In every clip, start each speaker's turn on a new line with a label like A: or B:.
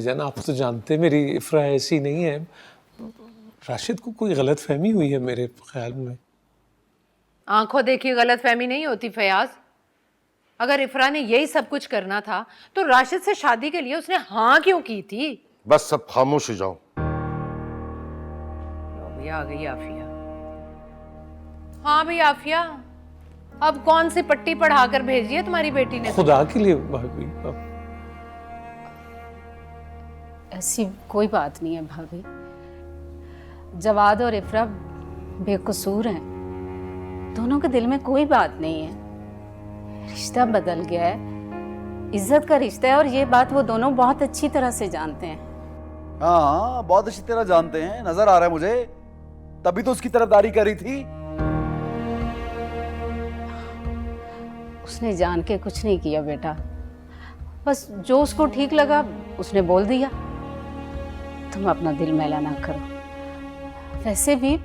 A: भाईजान आप तो जानते मेरी इफ्रा ऐसी नहीं है। राशिद को कोई गलत फहमी हुई है मेरे ख्याल में।
B: आंखों देखी गलत फहमी नहीं होती फयाज। अगर इफ्रा ने यही सब कुछ करना था तो राशिद से शादी के लिए उसने हाँ क्यों की थी?
C: बस सब खामोश हो जाओ।
B: अभी आ गई आफिया। हाँ भाई आफिया, अब कौन सी पट्टी पढ़ाकर भेजी है तुम्हारी बेटी ने?
A: खुदा के लिए भाभी।
D: ऐसी कोई बात नहीं है भाभी। जवाद और इफ्रा बेकसूर हैं। दोनों के दिल में कोई बात नहीं है। रिश्ता बदल गया है, इज्जत का रिश्ता है, और ये बात वो दोनों बहुत अच्छी तरह से जानते हैं।
E: हाँ, बहुत अच्छी तरह जानते हैं, नजर आ रहा है मुझे। तभी तो उसकी तरफदारी करी थी।
D: उसने जान के कुछ नहीं किया बेटा, बस जो उसको ठीक लगा उसने बोल दिया। तुम अपना दिल मैला ना करो। वैसे भी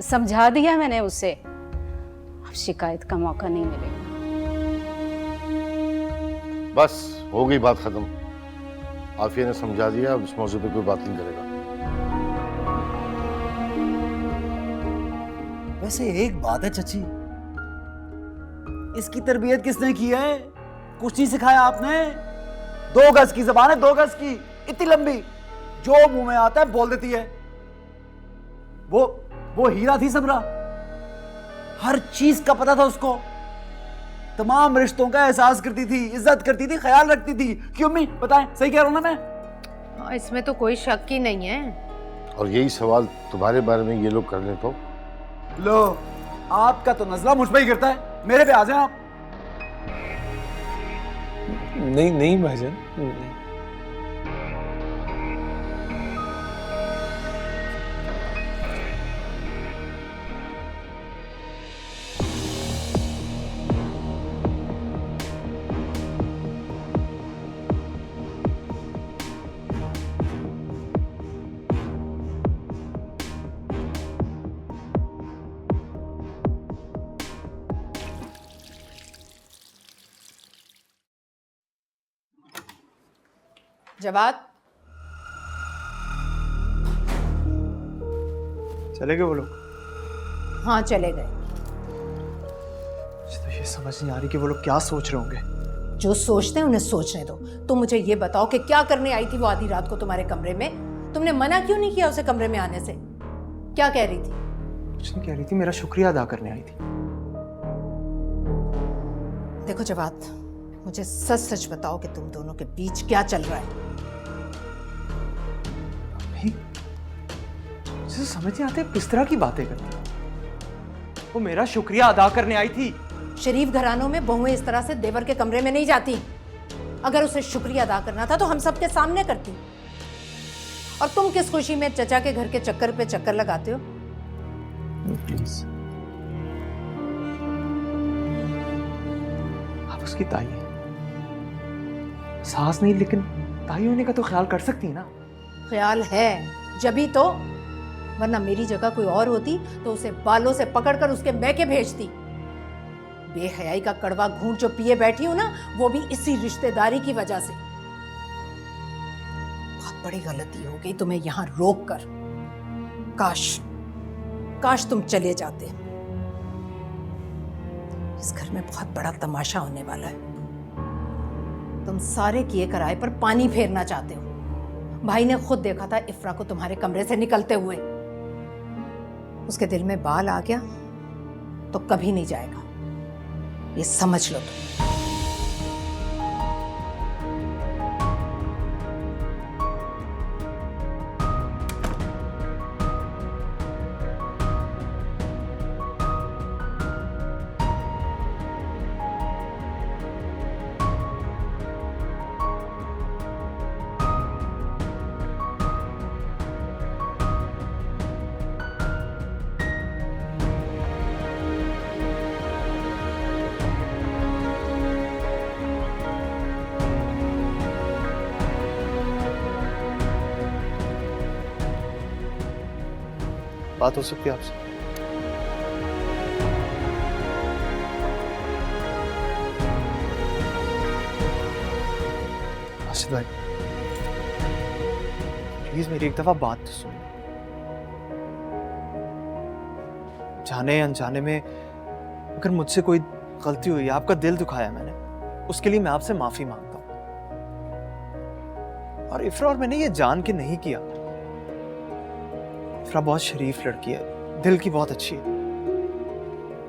D: समझा दिया मैंने उसे, अब शिकायत का मौका नहीं मिलेगा।
C: बस हो गई बात खत्म। आफिया ने समझा दिया, अब इस मौजूद पे कोई बात नहीं करेगा।
E: वैसे एक बात है चची, इसकी तरबियत किसने की है? कुछ नहीं सिखाया आपने। 2 गज की जबान है, 2 गज की, इतनी लंबी, जो मुंह में आता है बोल देती है। वो हीरा थी समरा, हर चीज का पता था उसको। तमाम रिश्तों का एहसास करती थी, इज्जत करती थी, ख्याल रखती थी। क्यों अम्मी, बताएं, सही कह रहा हूं ना मैं?
B: हाँ, इसमें तो कोई शक ही नहीं है।
C: और यही सवाल तुम्हारे बारे में ये लोग कर ले तो?
E: लो, आपका तो नजला मुझ पे ही गिरता है, मेरे पे आ जाए आप।
A: नहीं नहीं भाईजान, नहीं।
B: जवाद,
F: चले गए वो लोग?
B: हाँ चले गए।
F: मुझे तो ये समझ नहीं आ रही कि वो लोग क्या सोच रहे होंगे।
B: जो सोचते हैं उन्हें सोचने दो। तुम मुझे ये बताओ कि क्या करने आई थी वो आधी रात को तुम्हारे कमरे में? तुमने मना क्यों नहीं किया उसे कमरे में आने से? क्या कह रही थी?
F: कुछ नहीं कह रही थी, मेरा शुक्रिया अदा करने आई थी।
B: देखो जवाद, मुझे सच सच बताओ कि तुम दोनों के बीच क्या चल रहा है?
F: मुझे समझ नहीं आता किस तरह की बातें करती। वो मेरा शुक्रिया अदा करने आई थी।
B: शरीफ घरानों में बहुएं इस तरह से देवर के कमरे में नहीं जाती। अगर उसे शुक्रिया अदा करना था तो हम सबके सामने करती। और तुम किस खुशी में चचा के घर के चक्कर पे चक्कर लगाते हो?
F: प्लीज, आप उसकी ताई हैं। सास नहीं लेकिन ताई होने का तो ख्याल कर सकती है ना?
B: ख्याल है जभी तो, वरना मेरी जगह कोई और होती तो उसे बालों से पकड़कर उसके मैके भेजती। बेहयाई का कड़वा घूंट जो पिए बैठी हूं ना, वो भी इसी रिश्तेदारी की वजह से। बहुत बड़ी गलती हो गई तुम्हें यहां रोक कर। काश तुम चले जाते। इस घर में बहुत बड़ा तमाशा होने वाला है। तुम सारे किए कराए पर पानी फेरना चाहते हो। भाई ने खुद देखा था इफ्रा को तुम्हारे कमरे से निकलते हुए। उसके दिल में बाल आ गया तो कभी नहीं जाएगा, ये समझ लो तुम।
F: बात हो सकती है आपसे? आसिफ भाई, प्लीज मेरी एक दफा बात तो सुनो। जाने अनजाने में अगर मुझसे कोई गलती हुई, आपका दिल दुखाया मैंने, उसके लिए मैं आपसे माफी मांगता हूं। और इफ्रा और मैंने ये जान के नहीं किया। इफ्रा बहुत शरीफ लड़की है, दिल की बहुत अच्छी है।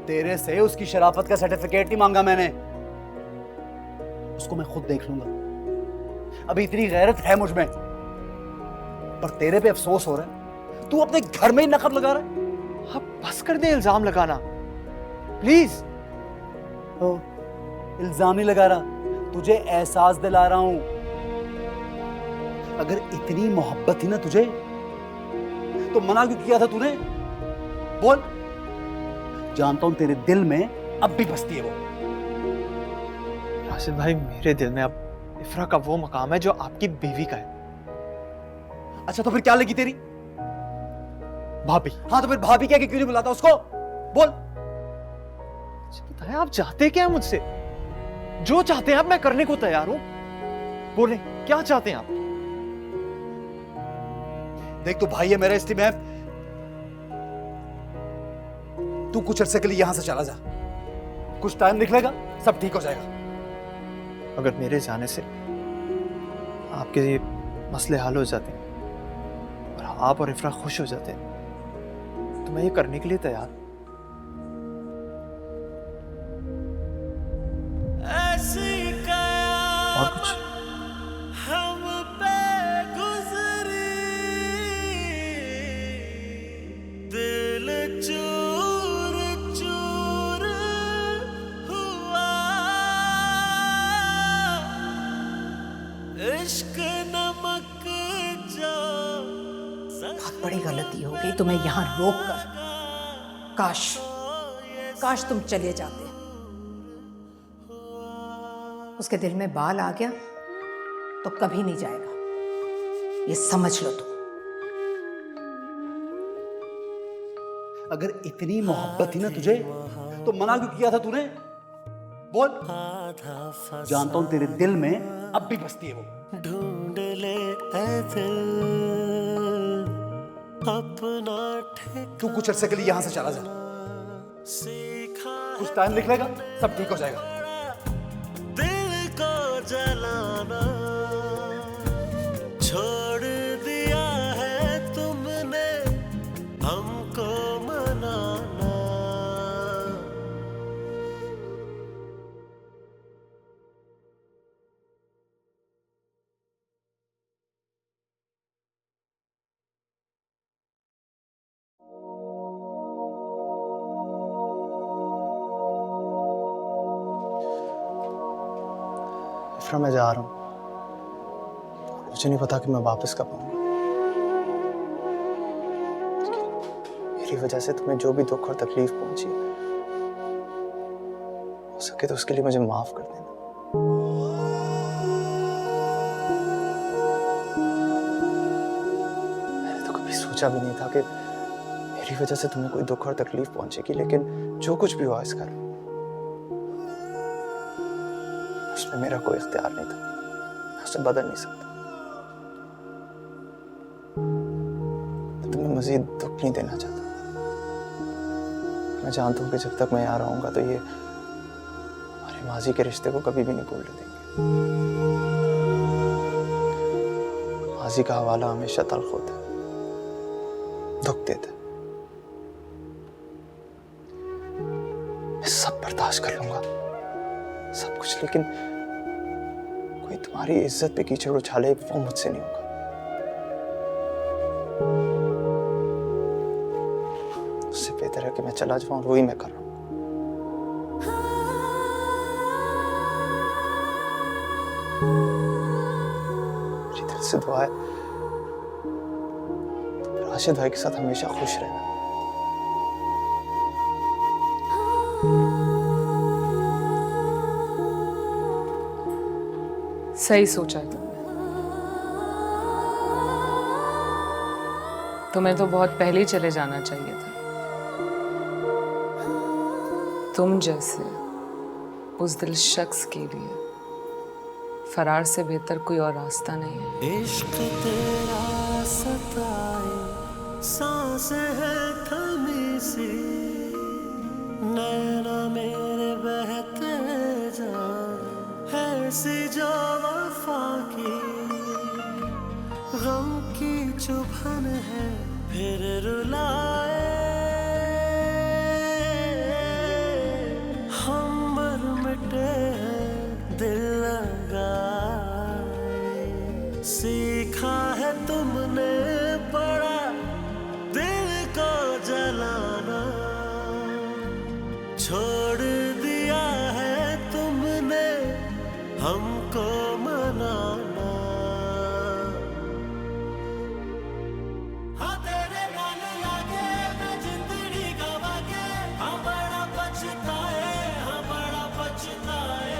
E: तेरे से उसकी शराफत का सर्टिफिकेट नहीं मांगा मैंने, उसको मैं खुद देख लूंगा। अभी इतनी गैरत है मुझ में, पर तेरे पे अफसोस हो रहा है। तू अपने घर में ही नकब लगा रहा है।
F: आप बस कर दे इल्जाम लगाना प्लीज।
E: ओ, इल्जाम नहीं लगा रहा, तुझे एहसास दिला रहा हूं। अगर इतनी मोहब्बत थी ना तुझे, तो मना क्यों किया था तूने? बोल। जानता हूं तेरे दिल में अब भी बसती है वो।
F: राशिद भाई, मेरे दिल में अब इफ्रा का वो मकाम है जो आपकी बीवी का है।
E: अच्छा तो फिर क्या लगी तेरी?
F: भाभी।
E: हाँ तो फिर भाभी क्या, क्यों नहीं बुलाता उसको? बोल।
F: बताया, आप चाहते क्या है मुझसे? जो चाहते हैं आप, मैं करने को तैयार हूं। बोले क्या चाहते हैं आप?
E: देख तू भाई है मेरा, इसलिए मैं, तू कुछ अरसे के लिए यहां से चला जा, कुछ टाइम निकलेगा, सब ठीक हो जाएगा।
F: अगर मेरे जाने से आपके ये मसले हल हो जाते हैं और आप और इफ्रा खुश हो जाते हैं, तो मैं ये करने के लिए तैयार हूं। और कुछ?
B: बहुत बड़ी गलती हो गई तुम्हें यहाँ रोक कर। काश काश तुम चले जाते। उसके दिल में बाल आ गया तो कभी नहीं जाएगा, ये समझ लो तुम।
E: अगर इतनी मोहब्बत थी ना तुझे, तो मना क्यों किया था तूने? बोल। जानता हूं तेरे दिल में अब भी बसती है वो।
G: ढूंढ ले ऐ दिल अपना ठिकाना।
E: तू कुछ अरसे के लिए यहां से चला जा, कुछ टाइम निकलेगा, सब ठीक हो जाएगा।
G: दिल को जलाना छोड़ दिया है तुमने, हमको मनाना।
F: इफ्रा, मैं जा रहा हूं। मुझे नहीं पता कि मैं वापस कब आऊंगा। मेरी वजह से तुम्हें जो भी दुख और तकलीफ पहुंची, हो सके तो उसके लिए मुझे माफ कर देना। मैंने तो कभी सोचा भी नहीं था कि मेरी वजह से तुम्हें कोई दुख और तकलीफ पहुंचेगी, लेकिन जो कुछ भी हुआ इसका, उसमें मेरा कोई इख्तियार नहीं था। मैं उसे बदल नहीं सकता। मैं तुम्हें मजीद दुख नहीं देना चाहता। मैं जानता हूं कि जब तक मैं यहाँ रहूंगा तो ये हमारे माजी के रिश्ते को कभी भी नहीं भूलने देंगे। माजी का हवाला हमेशा तल्ख होता है, दुख देता है। मैं सब बर्दाश्त कर लूंगा, सब कुछ, लेकिन कोई तुम्हारी इज्जत पे कीचड़ उछाले, वो मुझसे नहीं होगा। उससे बेहतर है कि मैं चला जाऊं, और वही मैं कर रहा हूं। मेरी दिल से दुआ है राशिद भाई के साथ हमेशा खुश रहना।
H: सही सोचा तुमने। तुम्हें तो बहुत पहले ही चले जाना चाहिए था। तुम जैसे बुज़दिल शख्स के लिए फरार से बेहतर कोई और रास्ता नहीं है।
G: इश्क तेरा से है थमी सी नैना मेरे बहते जा, ऐसी जो वफा की गम की चुभन है फिर रुलाए। हम मर मिटे हैं दिल लगाए, सीखा है तुमने बड़ा दिल को जलाना, छोड़ दिया है तुमने हमको मनाना। हाँ तेरे नाल लागे मैं जिंदगी गवा के, हाँ बड़ा पछताए, हाँ बड़ा पछताए।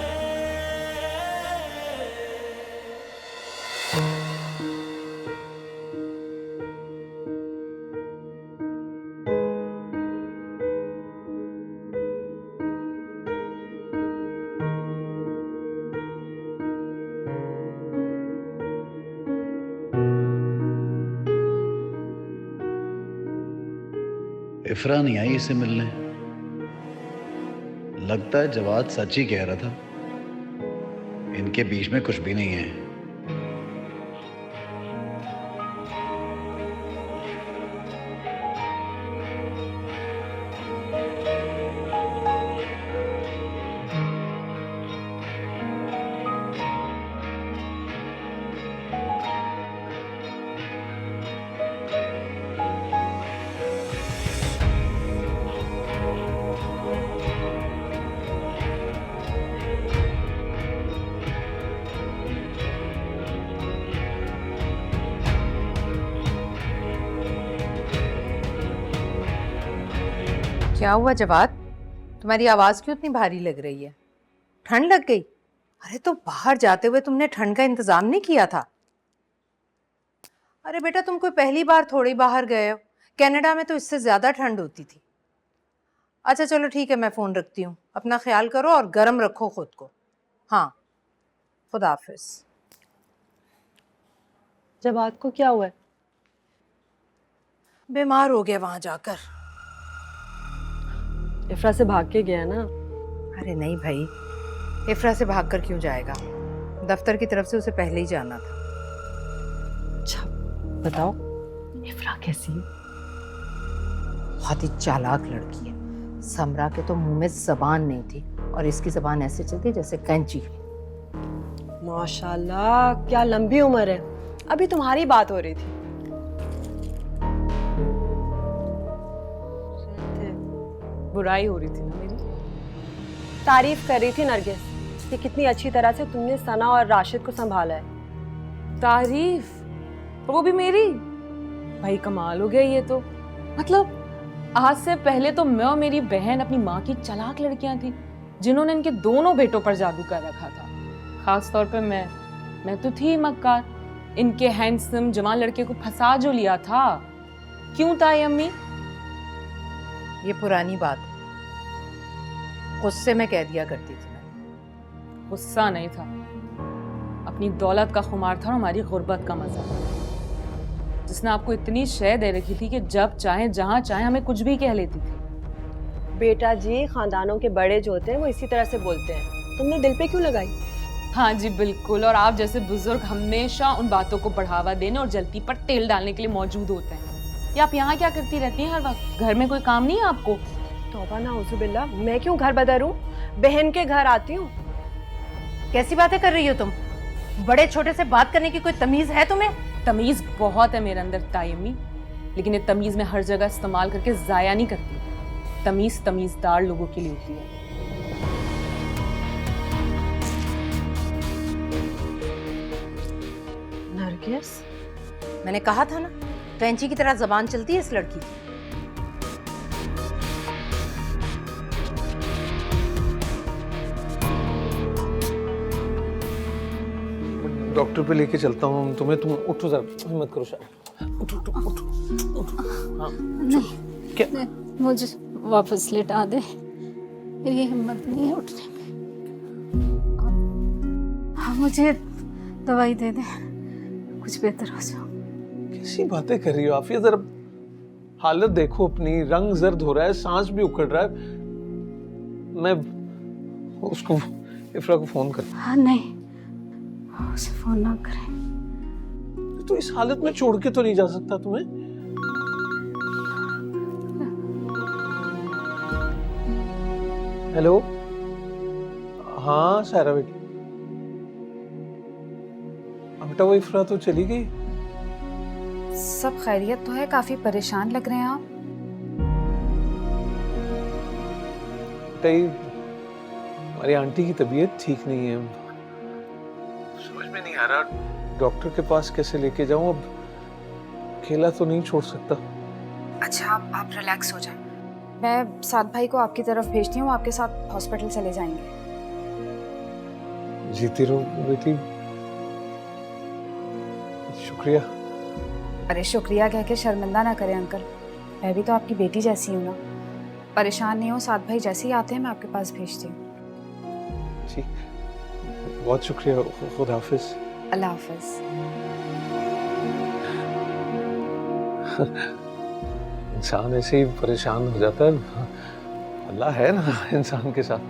I: इफ्रा नहीं आई इसे मिलने। लगता है जवाद सच ही कह रहा था, इनके बीच में कुछ भी नहीं है।
B: क्या हुआ जवाद, तुम्हारी आवाज़ क्यों इतनी भारी लग रही है? ठंड लग गई? अरे तो बाहर जाते हुए तुमने ठंड का इंतज़ाम नहीं किया था? अरे बेटा तुम कोई पहली बार थोड़ी बाहर गए हो, कनाडा में तो इससे ज़्यादा ठंड होती थी। अच्छा चलो ठीक है, मैं फ़ोन रखती हूँ, अपना ख्याल करो और गर्म रखो खुद को। हाँ, खुदा हाफिज़।
J: जवाद को क्या हुआ है?
B: बीमार हो गया वहाँ जाकर।
J: इफ्रा से भाग के गया ना?
B: अरे नहीं भाई, इफ्रा से भागकर क्यों जाएगा, दफ्तर की तरफ से उसे पहले ही जाना था।
J: अच्छा बताओ, इफ्रा कैसी है?
B: बहुत ही चालाक लड़की है। समरा के तो मुंह में जबान नहीं थी और इसकी जबान ऐसे चलती जैसे कैंची।
J: माशाल्लाह क्या लंबी उम्र है। अभी तुम्हारी बात हो रही थी।
H: बुराई हो रही थी ना मेरी।
J: तारीफ कर रही थी नरगिस कि कितनी अच्छी तरह से तुमने सना और राशिद को संभाला है।
H: तारीफ, और वो भी मेरी? भाई कमाल हो गया ये तो। मतलब आज से पहले तो मैं और मेरी बहन अपनी माँ की चालाक लड़कियां थी जिन्होंने इनके दोनों बेटों पर जादू कर रखा था। खास तौर पे मैं तो थी मक्कार, इनके हैंडसम जवान लड़के को फंसा जो लिया था। क्यों ताई अम्मी?
B: ये पुरानी बात, गुस्से में कह दिया करती थी मैं।
H: गुस्सा नहीं था, अपनी दौलत का खुमार था और हमारी गुर्बत का मजा, जिसने आपको इतनी शय दे रखी थी कि जब चाहे जहां चाहे हमें कुछ भी कह लेती थी।
J: बेटा जी, खानदानों के बड़े जो होते हैं वो इसी तरह से बोलते हैं। तुमने दिल पे क्यों लगाई?
H: हाँ जी बिल्कुल, और आप जैसे बुजुर्ग हमेशा उन बातों को बढ़ावा देने और जलती पर तेल डालने के लिए मौजूद होते हैं। या आप यहाँ क्या करती रहती हैं हर वक्त? घर में कोई काम नहीं है आपको?
J: तौबा नाउजुबिल्लाह, मैं क्यों घर बदरूं? बहन के घर आती हूँ।
B: कैसी बातें कर रही हो तुम? बड़े छोटे से बात करने की कोई तमीज है तुम्हें?
H: तमीज बहुत है मेरे अंदर ताई अम्मी, लेकिन ये तमीज में हर जगह इस्तेमाल करके जाया नहीं करती। तमीज तमीजदार लोगों के लिए होती है।
J: नरगिस,
B: मैंने कहा था ना, कैंची की तरह जबान चलती है इस लड़की की।
A: डॉक्टर पे लेके चलता हूँ तुम्हें। तुम उठो जरा, हिम्मत करो शायद। उठो उठो उठो उठो। हाँ
D: नहीं,
A: क्या?
D: नहीं, मुझे वापस लिटा दे, मेरी हिम्मत नहीं है उठने में। हाँ मुझे दवाई दे दे, कुछ बेहतर हो जाओ।
A: कैसी बातें कर रही हो आफिया? जरा हालत देखो अपनी, रंग जर्द हो रहा है, सांस भी उखड़ रहा है। मैं उसको, इफ्रा को फोन कर।
D: हाँ नहीं, उसे फोन ना करें।
A: तो इस हालत में छोड़ के तो नहीं जा सकता तुम्हें। हेलो, हाँ सारा बेटी। बेटा वो इफ्रा तो चली गई।
K: सब खैरियत तो है? काफी परेशान लग रहे हैं आप।
A: हमारी आंटी की तबीयत ठीक नहीं है, समझ में नहीं आ रहा डॉक्टर के पास कैसे लेके जाऊं। अब अकेला तो नहीं छोड़ सकता।
K: अच्छा आप रिलैक्स हो जाएं। मैं साद भाई को आपकी तरफ भेजती हूँ, आपके साथ हॉस्पिटल चले जाएंगे।
A: जीती रहो बेटी, शुक्रिया।
K: अरे शुक्रिया कह के शर्मिंदा ना करें अंकल, मैं भी तो आपकी बेटी जैसी हूँ ना। परेशान नहीं हो, साद भाई जैसे ही आते हैं मैं आपके पास भेजती हूँ।
A: ठीक, बहुत शुक्रिया। खुदा हाफिज।
K: अल्लाह हाफिज।
A: इंसान ऐसे ही परेशान हो जाता है, अल्लाह है ना इंसान के साथ।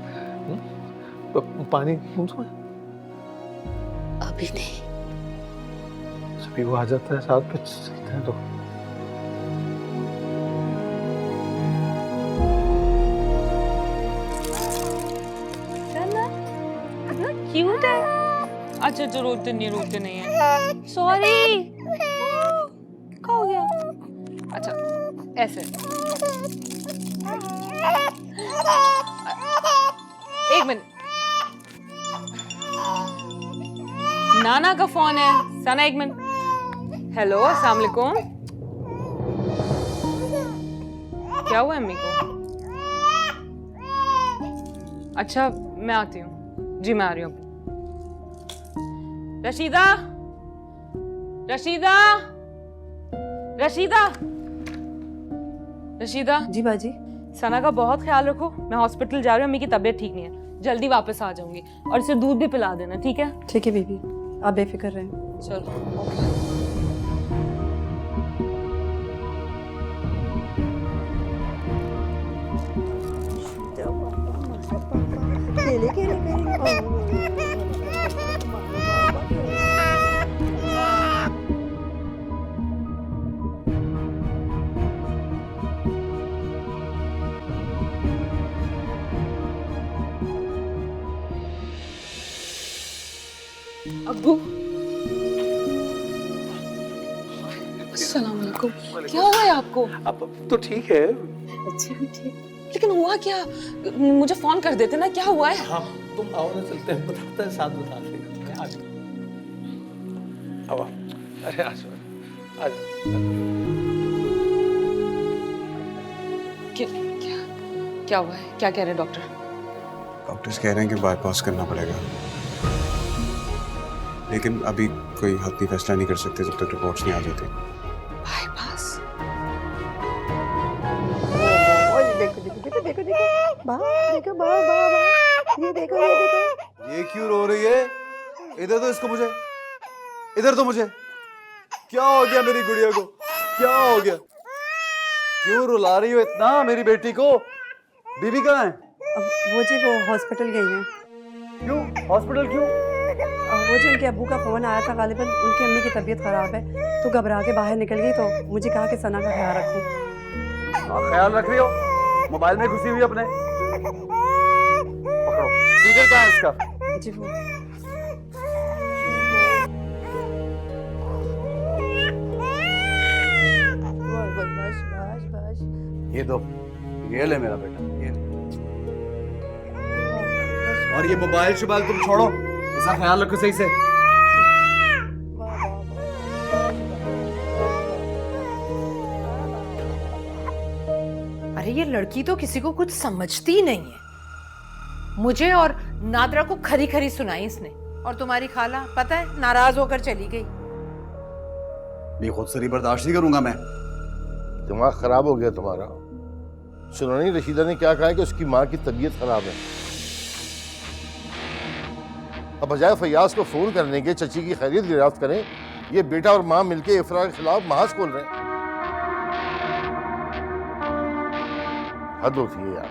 A: पानी तुम्हें?
D: अभी नहीं।
A: सभी वो आ जाता है साथ में, चलते हैं तो।
H: क्यूट है। अच्छा जो रोते नहीं है। सॉरी, क्या हो गया? अच्छा ऐसे, एक मिनट, नाना का फोन है। सना एक मिनट। हेलो, अस्सलाम वालेकुम। क्या हुआ अम्मी को? अच्छा मैं आती हूँ जी, मैं आ रही हूँ। रशीदा, रशीदा, रशीदा, रशीदा।
J: जी बाजी।
H: सना का बहुत ख्याल रखो, मैं हॉस्पिटल जा रही हूँ, अम्मी की तबीयत ठीक नहीं है। जल्दी वापस आ जाऊंगी और इसे दूध भी पिला देना, ठीक है?
J: ठीक है बीबी, आप बेफिक्र रहें।
H: चलो। अब्बू, अस्सलाम वालेकुम। क्या हुआ है आपको?
A: अब तो ठीक है।
H: अच्छा ठीक, लेकिन हुआ क्या? मुझे फोन कर देते ना, क्या हुआ है?
A: हाँ तुम आओ ना, चलते हैं, बताते हैं, साथ बताते हैं। आ जाओ, आओ। अरे आ जाओ, आ जाओ।
H: क्या हुआ है? क्या कह रहे हैं डॉक्टर?
L: डॉक्टर्स कह रहे हैं कि बाईपास करना पड़ेगा, लेकिन अभी कोई हत्ती फैसला नहीं कर सकते जब तक रिपोर्ट्स नहीं आ जाती।
H: बाईपास?
E: ये क्यों रो रही है? इधर तो इसको, मुझे इधर तो मुझे। क्या हो गया मेरी गुड़िया को? क्या हो गया? क्यों रुला रही हो इतना मेरी बेटी को? बीबी कहाँ है?
J: वो जी वो हॉस्पिटल गई हैं।
E: क्यों हॉस्पिटल क्यों?
J: वो जी उनके अब्बू का फ़ोन आया था, गालिबन उनकी अम्मी की तबीयत ख़राब है, तो घबरा के बाहर निकल गई। तो मुझे कहा कि सना का ख्याल रखूं।
E: ख्याल रख रही हो? मोबाइल में घुसी हुई अपने। पकड़ो, टीचर कहाँ है इसका?
J: जी वो
E: ये दो, ये ले मेरा बेटा, ये ले। और ये मोबाइल शोबाइल तुम छोड़ो, इसका ख्याल रखो सही से।
B: अरे ये लड़की तो किसी को कुछ समझती ही नहीं है। मुझे और नादरा को खरी खरी सुनाई इसने, और तुम्हारी खाला पता है नाराज होकर चली गई।
E: ये खुद से बर्दाश्त नहीं करूंगा मैं।
C: दिमाग खराब हो गया तुम्हारा। सुनो नहीं, रशीदा ने क्या कहा है कि उसकी माँ की तबीयत खराब है। अब बजाय फयाज को फोन करने के चची की खैरियत दरियाफ्त करें, ये बेटा और माँ मिलके इफ्रा के खिलाफ महाज खोल रहे हैं। हद होती है यार।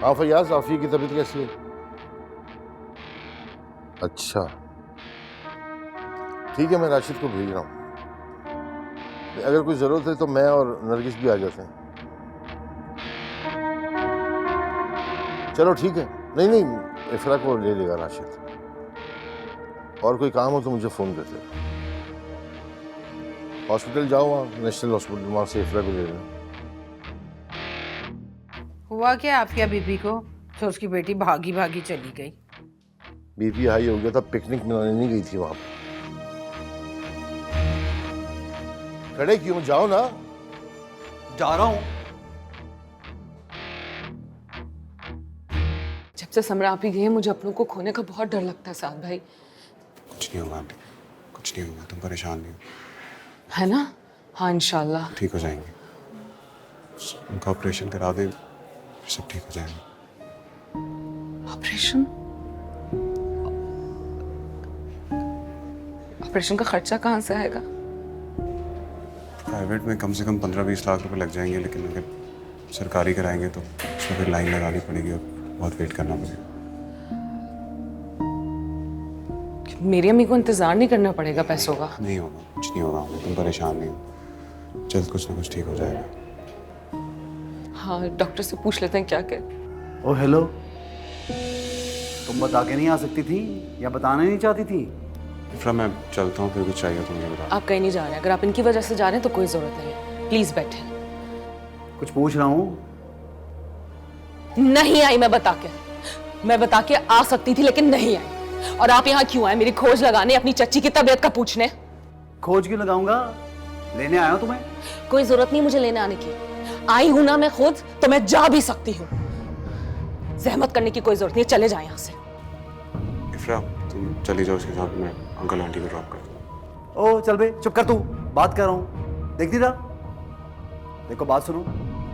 C: हाँ फयाज, आफिया की तबीयत कैसी है? अच्छा ठीक है, मैं राशिद को भेज रहा हूँ। अगर कोई जरूरत है तो मैं और नरगिस भी आ जाते हैं। चलो ठीक है। नहीं नहीं, इफ्रा को ले लेगा राशिद। और कोई काम हो तो मुझे फोन करते। हॉस्पिटल जाओ, वहाँ नेशनल हॉस्पिटल, वहाँ से इफ्रा को ले लेना।
M: हुआ क्या आपके बीबी को तो उसकी बेटी भागी भागी चली गई?
C: बीपी हाई हो गया था, पिकनिक मनाने नहीं गई थी वहां पे। खड़े क्यों, जाओ ना।
E: जा रहा हूँ।
H: जब से समरा आप ही गए मुझे अपनों को खोने का बहुत डर लगता है साथ भाई।
L: कुछ नहीं होगा आंटी, कुछ नहीं होगा, तुम परेशान नहीं हो।
H: है ना? हाँ इंशाल्लाह
L: ठीक हो जाएंगे। उनका ऑपरेशन करा दें, सब ठीक हो जाएगा।
H: ऑपरेशन? ऑपरेशन का खर्चा कहाँ से आएगा?
L: प्राइवेट में कम से कम 15-20 लाख रुपए लग जाएंगे, लेकिन अगर सरकारी कराएंगे तो उसमें फिर लाइन लगानी पड़ेगी और बहुत वेट करना पड़ेगा।
H: मेरी अम्मी को इंतजार नहीं करना पड़ेगा पैसों का?
L: नहीं होगा, कुछ नहीं होगा, तुम परेशान नहीं हो, जल्द कुछ ना कुछ ठीक हो जाएगा।
H: हाँ डॉक्टर से पूछ लेते हैं क्या क्या।
E: ओ हेलो, तुम बता के नहीं आ सकती थी या बताना नहीं चाहती थी?
L: इफ्रा मैं चलता हूँ, फिर कुछ चाहिए तो मुझे बता।
H: आप कहीं नहीं जा रहे, अगर आप इनकी वजह से जा रहे हैं तो कोई जरूरत नहीं है, प्लीज बैठे।
E: कुछ पूछ रहा हूँ।
H: नहीं आई मैं बता के आ सकती थी लेकिन नहीं आई। और आप यहाँ क्यों आए? मेरी खोज लगाने, अपनी चच्ची की तबीयत का पूछने?
E: खोज क्यों लगाऊंगा, लेने आया हूं तुम्हें।
H: कोई जरूरत नहीं मुझे लेने आने की, आई हूं ना मैं खुद, तो मैं जा भी सकती हूँ। जहमत करने की कोई जरूरत नहीं, चले जाए यहाँ से।
L: इफ्रा तुम चली जाओ उसके साथ, मैं अंकल आंटी को ड्रॉप करता हूँ।
E: ओ चल बे, चुप कर, तू बात कर रहा हूँ, देखती रहा। देखो बात सुनो,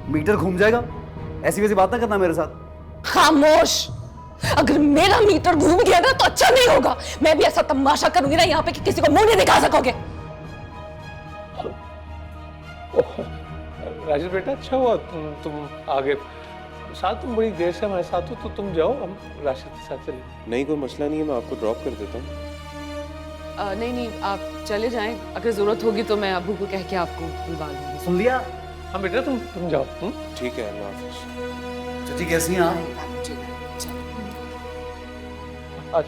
E: मीटर घूम जाएगा, ऐसी वैसी बात ना करना मेरे साथ।
H: खामोश। अगर मेरा मीटर घूम गया ना तो अच्छा नहीं होगा। मैं भी ऐसा तमाशा करूंगी ना यहाँ पे कि किसी को मुंह नहीं दिखा सकोगे।
A: राजेश बेटा, अच्छा हुआ तुम आगे साथ, तुम बड़ी देर से हमारे साथ हो, तो तुम जाओ, हम राशिद के साथ चले।
L: नहीं कोई मसला नहीं है, मैं आपको ड्रॉप कर देता हूँ।
H: नहीं आप चले जाएं, अगर जरूरत होगी तो मैं अबू को कह के आपको बुलवा लूंगी।
E: सुन लिया?
A: हाँ बेटा तुम जाओ।
L: ठीक है, अल्लाह हाफिज़।
E: चाची कैसी हैं आप?
A: आज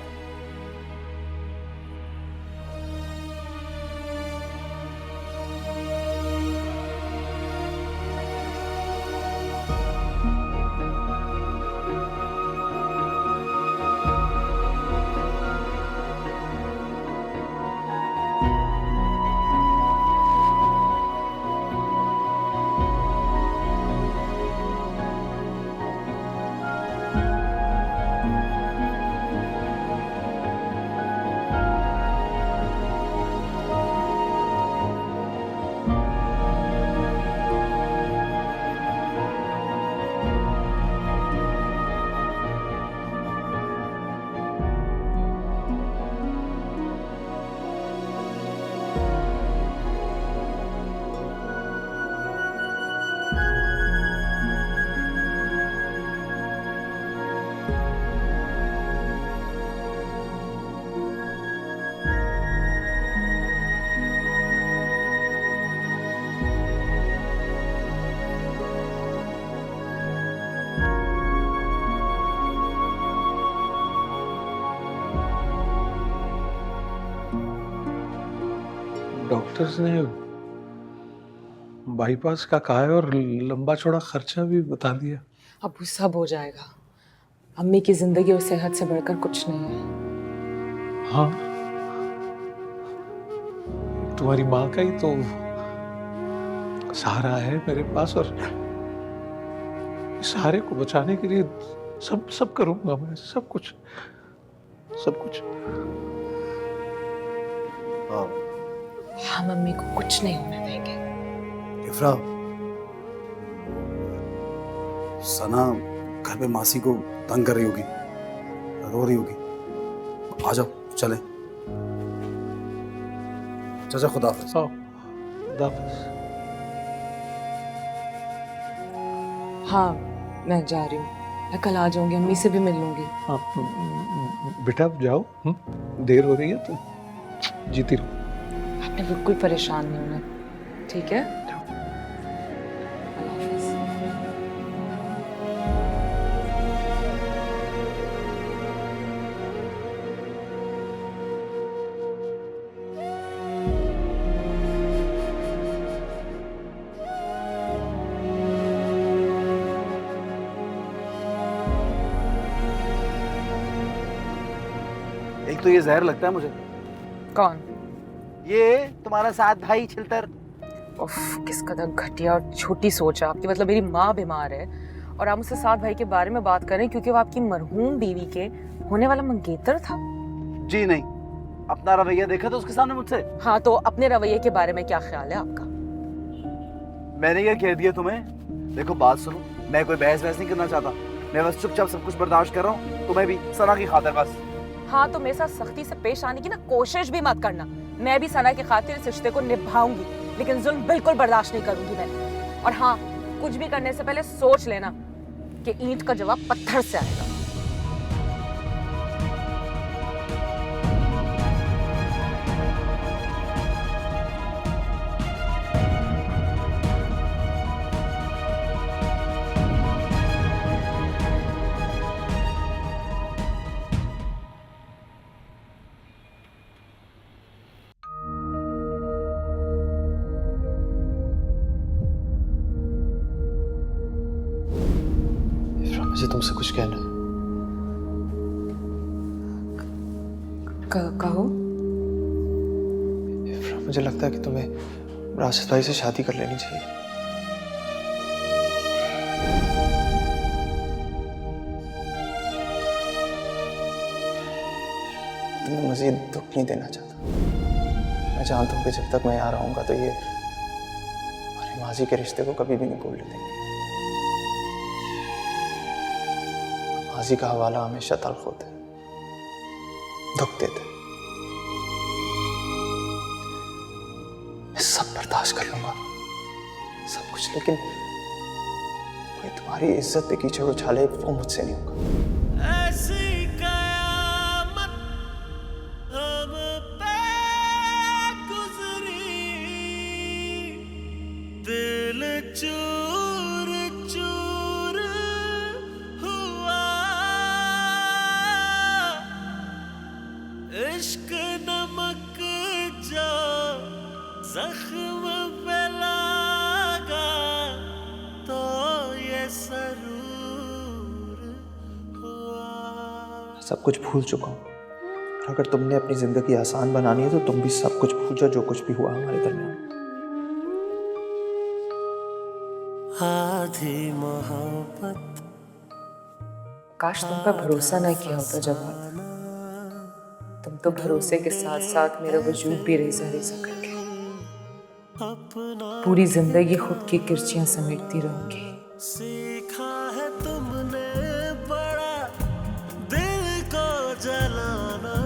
A: डॉक्टर्स ने बाईपास का कहा है और लंबा चौड़ा खर्चा भी बता दिया।
H: अब वो सब हो जाएगा। अम्मी की जिंदगी और सेहत से बढ़कर कुछ नहीं है।
A: हाँ, तुम्हारी माँ का ही तो सहारा है मेरे पास, और इस सहारे को बचाने के लिए सब करूंगा मैं, सब कुछ।
H: हम अम्मी को कुछ नहीं होने देंगे।
E: इफ्रा, सना घर पे मासी को तंग कर रही होगी, रो रही होगी। आ जाओ चले। चाचा खुदा हाफिज़।
A: खुदा हाफिज।
H: हाँ मैं जा रही हूँ, मैं कल आ जाऊंगी, अम्मी से भी मिल लूंगी।
A: आप बेटा जाओ, देर हो रही है तो जीती रहो।
H: आपने बिल्कुल परेशान नहीं होना, ठीक है? अल्लाह हाफिज।
E: एक तो ये जहर लगता है मुझे।
H: कौन?
E: ये तुम्हारा साथ भाई छिलतर।
H: उफ, किस कदर घटिया और छोटी सोच है आपकी। मतलब मेरी माँ बीमार है और आप मुझसे साथ भाई के बारे में बात करें क्योंकि वो आपकी मरहूम बीवी के होने वाला मंगेतर था।
E: जी नहीं, अपना रवैया देखा तो उसके सामने मुझसे।
H: हाँ तो अपने रवैये के बारे में क्या ख्याल है आपका?
E: मैंने ये कह दिया तुम्हें? देखो बात सुनो, मैं कोई बहस वहस नहीं करना चाहता, मैं बस चुपचाप सब कुछ बर्दाश्त कर रहा हूँ। तुम्हें भी सना की खातिर बस।
H: हाँ तो मेरे साथ सख्ती से पेश आने की ना कोशिश भी मत करना। मैं भी सना की खातिर इस रिश्ते को निभाऊंगी, लेकिन जुल्म बिल्कुल बर्दाश्त नहीं करूंगी मैं। और हाँ, कुछ भी करने से पहले सोच लेना कि ईंट का जवाब पत्थर से आएगा।
F: मुझे तुमसे कुछ कहना है।
H: कहो।
F: मुझे लगता है कि तुम्हें राशिद भाई से शादी कर लेनी चाहिए। तुम्हें मजीद दुख नहीं देना चाहता। मैं जानता हूँ कि जब तक मैं यहाँ रहूंगा तो ये हमारे माजी के रिश्ते को कभी भी नहीं भूलने देंगे। माजी का हवाला हमेशा तल्ख होता है, दुख देता है। मैं सब बर्दाश्त कर लूंगा, सब कुछ, लेकिन कोई तुम्हारी इज्जत पे कीचड़ उछाले वो मुझसे नहीं होगा।
G: ऐसी कयामत हम पे गुजरी, दिल चूर चूर हुआ, इश्क नमक जो जख्म पे लगा तो ये सरूर हुआ।
F: सब कुछ भूल चुका हूँ। अगर तुमने अपनी जिंदगी आसान बनानी है तो तुम भी सब कुछ भूल जाओ जो कुछ भी हुआ हमारे दरमियान।
G: आधी मोहब्बत।
H: काश तुम पर भरोसा ना किया होता जवाब। तुम तो भरोसे के साथ साथ मेरा वजूद भी रेजा रेजा कर गए। पूरी जिंदगी खुद की किरचियां समेटती रहूंगी।
G: सीखा है तुमने बड़ा दिल को जलाना,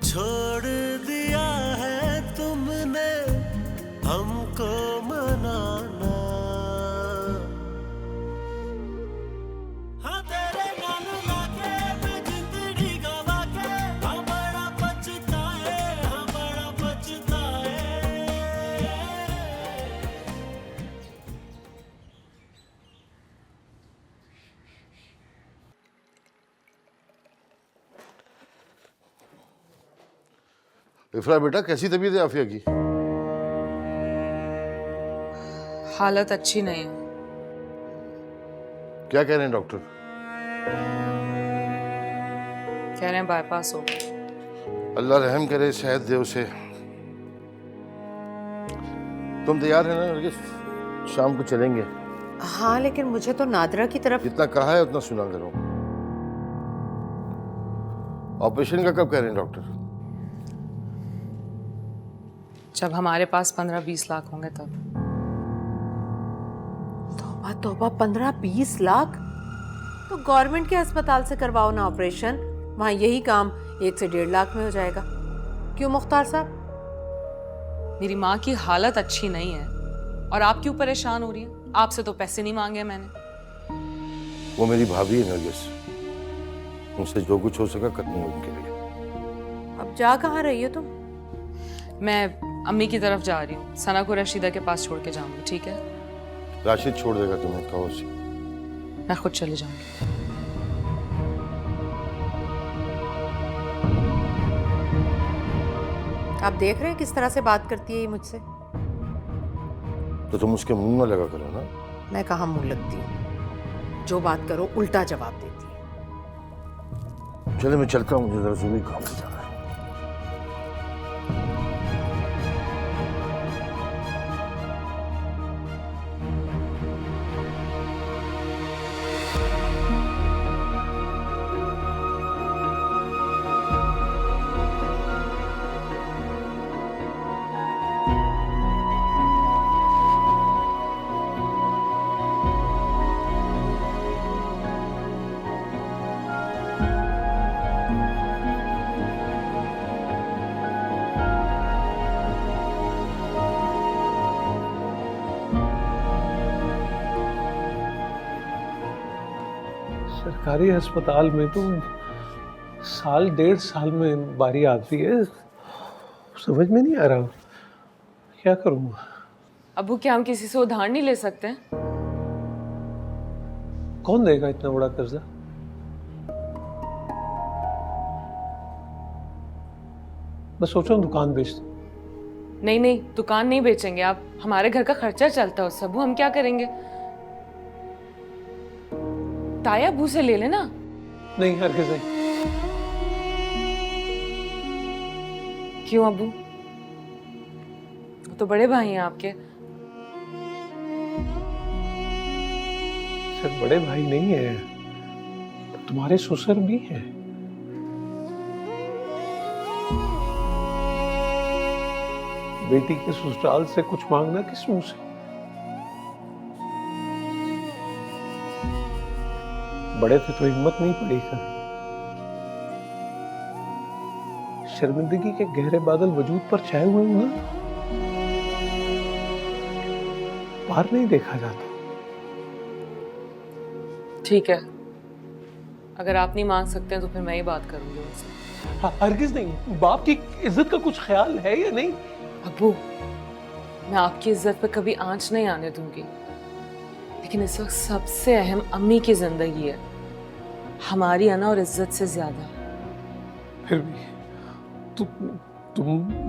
G: छोड़ दिया है तुमने हमको मनाना। हाँ तेरे नाल लाके मैं जिंदड़ी गवा के, हाँ बड़ा पछताए, हाँ बड़ा पछताए।
C: इफ्रा बेटा, कैसी तबीयत है आफिया की?
H: हालत अच्छी नहीं है।
C: क्या कह रहे हैं डॉक्टर?
H: कह रहे हैं बाईपास हो।
C: अल्लाह रहम करे, सेहत दे उसे। तुम तैयार है ना नरगिस? शाम को चलेंगे।
M: हाँ लेकिन मुझे तो नादरा की तरफ।
C: जितना कहा है उतना सुना करो। ऑपरेशन का कब कह रहे हैं डॉक्टर?
H: जब हमारे पास 15-20 लाख होंगे तब।
M: तौबा तौबा, 15-20 लाख? तो गवर्नमेंट के अस्पताल से करवाओ ना ऑपरेशन, वहाँ यही काम 1 से 1.5 लाख में हो जाएगा। क्यों मुख्तार साहब?
H: मेरी माँ की हालत अच्छी नहीं है और आप क्यों परेशान हो रही हैं? आपसे तो पैसे नहीं मांगे मैंने।
C: वो मेरी भाभी है नरगिस, उनसे जो कुछ हो सका करूंगा उनके लिए।
M: अब जा कहाँ रही हो तुम?
H: मैं अम्मी की तरफ जा रही हूँ, सना को रशीदा के पास छोड़ के जाऊंगी। ठीक है?
C: राशिद छोड़ देगा तुम्हें, कहो उसे।
H: मैं खुद चले जाऊंगी।
M: आप देख रहे हैं किस तरह से बात करती है ये मुझसे?
C: तो तुम उसके मुंह में लगा करो ना।
M: मैं कहाँ मुंह लगती हूँ? जो बात करो उल्टा जवाब देती है।
C: चले मैं चलता हूँ, मुझे जरा जरूरी काम है जाना है।
A: सरकारी अस्पताल में तो साल 1.5 साल में बारी आती है, समझ में नहीं आ रहा क्या करूँ।
H: अबू, क्या हम किसी से उधार नहीं ले सकते हैं?
A: कौन देगा इतना बड़ा कर्जा? मैं सोच रहा हूँ दुकान बेच दूं।
H: नहीं नहीं, दुकान नहीं बेचेंगे आप, हमारे घर का खर्चा चलता है उससे। अबू, हम क्या करेंगे? ताया अबू से ले लेना।
A: नहीं, हरगिज़ नहीं।
H: क्यों अबू? वो तो बड़े भाई हैं आपके।
A: सिर्फ बड़े भाई नहीं है, तुम्हारे ससुर भी हैं। बेटी के ससुराल से कुछ मांगना किस मुंह से? बड़े थे तो हिम्मत नहीं पड़ी कर। शर्मिंदगी के गहरे बादल वजूद पर छाए हुए हूं ना, पार नहीं देखा जाता।
H: ठीक है, अगर आप नहीं मांग सकते हैं तो फिर मैं ही बात करूंगी उनसे।
A: हरगिज़ नहीं। बाप की इज्जत का कुछ ख्याल है या नहीं?
H: अबू, मैं आपकी इज्जत पे कभी आंच नहीं आने दूंगी, लेकिन इस वक्त सबसे अहम अम्मी की जिंदगी है, हमारी अना और इज्जत से ज्यादा।
A: फिर भी तुम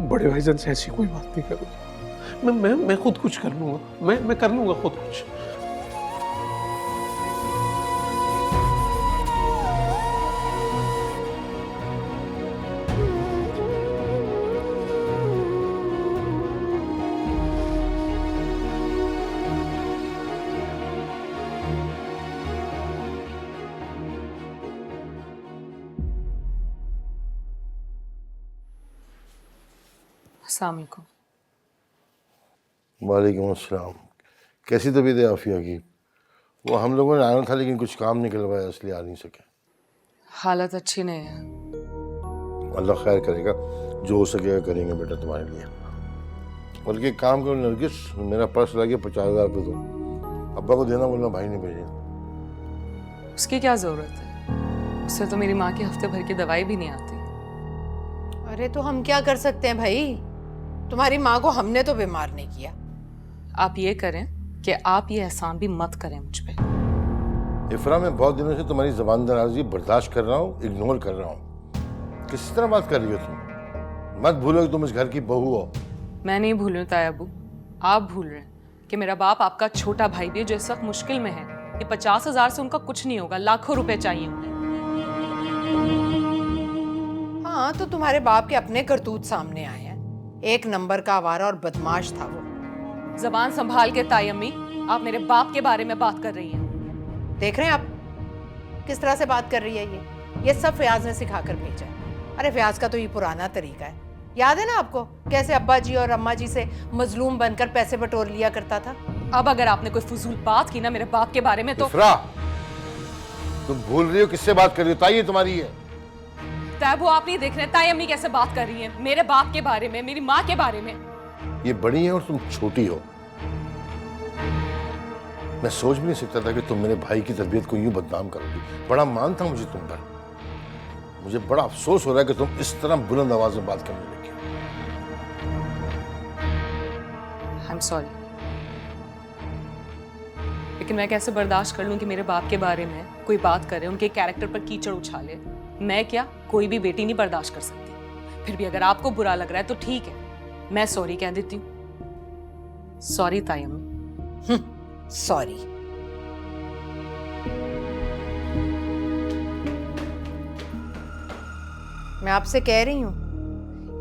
A: बड़े भाईजान से ऐसी कोई बात नहीं करोगे। मैं खुद कुछ कर लूंगा। मैं कर लूंगा खुद कुछ।
H: अस्सलाम वालेकुम।
C: वालेकुम अस्सलाम। कैसी तबीयत है आफिया की? वो हम लोगों ने आना था लेकिन कुछ काम निकलवाया इसलिए आ नहीं सके।
H: हालत अच्छी नहीं है।
C: अल्लाह खैर करेगा, जो हो सकेगा करेंगे बेटा तुम्हारे लिए। बल्कि एक काम करो नरगिस, मेरा पर्स लाके 50,000 रुपये दो, अब्बा को देना बोलना भाई ने भेजे।
H: उसकी क्या जरूरत है? उससे तो मेरी माँ की हफ्ते भर की दवाई भी नहीं आती।
M: अरे तो हम क्या कर सकते हैं भाई? तुम्हारी माँ को हमने तो बीमार नहीं किया।
H: आप ये करें कि आप ये एहसान भी मत करें मुझ पे।
C: इफ्रा, मैं बहुत दिनों से तुम्हारी ज़बान दराजी बर्दाश्त कर रहा हूँ, इग्नोर कर रहा हूँ। किस तरह बात कर रही हो तुम? मत भूलो कि तुम इस घर की बहू हो।
H: मैं नहीं भूल रही हूँ ताया अबू, आप भूल रहे हैं कि मेरा बाप आपका छोटा भाई भी है जो इस वक्त मुश्किल में है। ये 50,000 से उनका कुछ नहीं होगा, लाखों रुपए चाहिए उन्हें।
M: हाँ, तो तुम्हारे बाप के अपने करतूत सामने आए हैं। एक नंबर का आवारा और बदमाश था वो।
H: जबान संभाल के ताई अम्मी, आप मेरे बाप के बारे में बात कर रही हैं।
M: देख रहे हैं आप किस तरह से बात कर रही है ये सब फयाज ने सिखा कर भेजा है। अरे फयाज का तो ये पुराना तरीका है। याद है ना आपको कैसे अब्बा जी और अम्मा जी से मजलूम बनकर पैसे बटोर लिया करता था?
H: अब अगर आपने कोई फजूल बात की ना मेरे बाप के बारे में तो
C: इफ्रा, तुम भूल रही हो किससे बात कर रही हो? ताई तुम्हारी है।
H: ताई वो आप नहीं देख रहे, ताई अम्मी कैसे बात कर रही हैं मेरे बाप के बारे में, मेरी माँ के बारे में।
C: ये बड़ी है और तुम छोटी हो। मैं सोच भी नहीं सकता था कि तुम मेरे भाई की तबीयत को यूं बदनाम करोगी। बड़ा मान था मुझे तुम पर। मुझे बड़ा अफसोस हो रहा है कि तुम इस तरह बुलंद आवाज में बात करने लगी।
H: आई एम सॉरी, लेकिन मैं कैसे बर्दाश्त कर लूं कि मेरे बाप के बारे में कोई बात करे, उनके कैरेक्टर पर कीचड़ उछाले। मैं क्या, कोई भी बेटी नहीं बर्दाश्त कर सकती। फिर भी अगर आपको बुरा लग रहा है तो ठीक है, मैं सॉरी कह देती हूँ। सॉरी ताई अम्मी।
M: सॉरी। मैं आपसे कह रही हूं,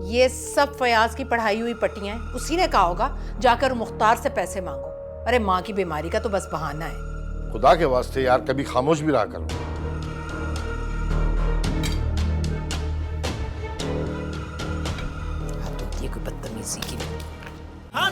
M: ये सब फयाज की पढ़ाई हुई पट्टियां हैं। उसी ने कहा होगा जाकर मुख्तार से पैसे मांगो। अरे माँ की बीमारी का तो बस बहाना है।
C: खुदा के वास्ते यार कभी खामोश भी रहा करो।
M: हद होती है कोई बदतमीजी की।
G: हाँ